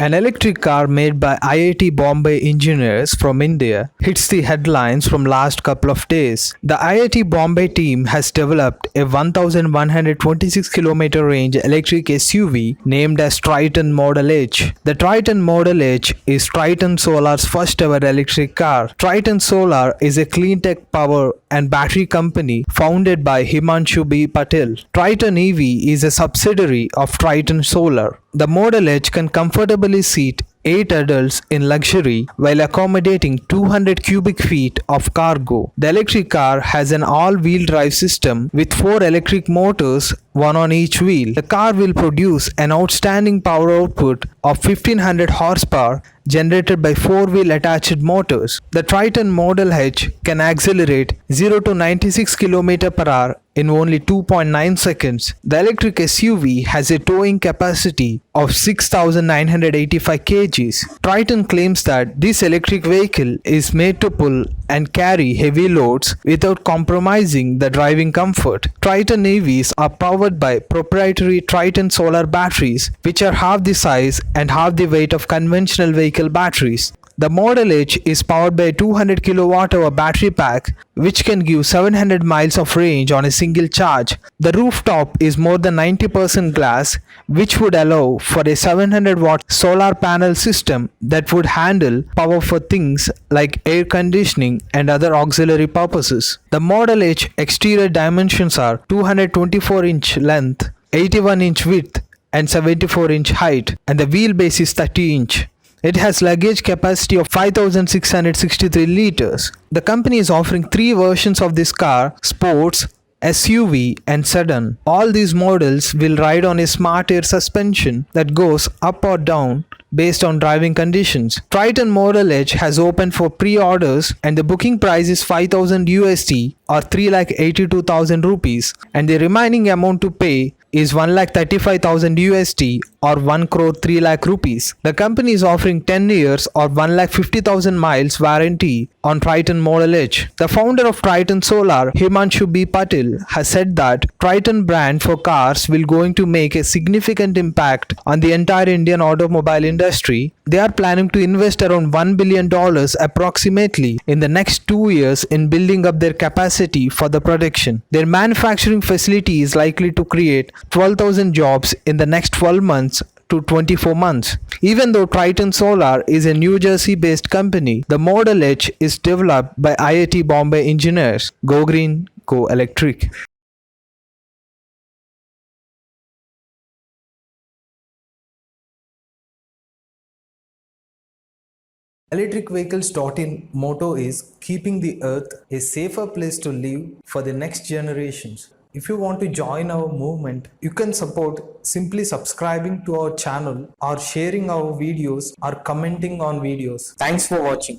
An electric car made by IIT Bombay engineers from India hits the headlines from last couple of days. The IIT Bombay team has developed a 1126 km range electric SUV named as Triton Model H. The Triton Model H is Triton Solar's first ever electric car. Triton Solar is a clean tech power and battery company founded by Himanshu B. Patel. Triton EV is a subsidiary of Triton Solar. The Model H can comfortably seat 8 adults in luxury while accommodating 200 cubic feet of cargo. The electric car has an all-wheel drive system with 4 electric motors, one on each wheel. The car will produce an outstanding power output of 1500 horsepower generated by 4-wheel attached motors. The Triton Model H can accelerate 0 to 96 km per hour in only 2.9 seconds. The electric SUV has a towing capacity of 6,985 kgs. Triton claims that this electric vehicle is made to pull and carry heavy loads without compromising the driving comfort. Triton EVs are powered by proprietary Triton solar batteries, which are half the size and half the weight of conventional vehicle batteries. The Model H is powered by a 200 kWh battery pack which can give 700 miles of range on a single charge. The rooftop is more than 90% glass, which would allow for a 700 watt solar panel system that would handle power for things like air conditioning and other auxiliary purposes. The Model H exterior dimensions are 224-inch length, 81-inch width and 74-inch height, and the wheelbase is 30-inch. It has luggage capacity of 5,663 liters. The company is offering 3 versions of this car: Sports, SUV and Sedan. All these models will ride on a smart air suspension that goes up or down based on driving conditions. Triton Model H has opened for pre-orders and the booking price is 5,000 USD or 3,82,000 rupees, and the remaining amount to pay is 1,35,000 USD or 1 crore 3 lakh rupees. The company is offering 10 years or 1,50,000 miles warranty on Triton Model H. The founder of Triton Solar, Himanshu B. Patel, has said that Triton brand for cars will going to make a significant impact on the entire Indian automobile industry. They are planning to invest around $1 billion approximately in the next 2 years in building up their capacity for the production. Their manufacturing facility is likely to create 12,000 jobs in the next 12 months to 24 months. Even though Triton Solar is a New Jersey based company, the Model H is developed by IIT Bombay engineers. Go green, go electric. Electricvehicles.in motto is keeping the earth a safer place to live for the next generations. If you want to join our movement, you can support simply subscribing to our channel or sharing our videos or commenting on videos. Thanks for watching.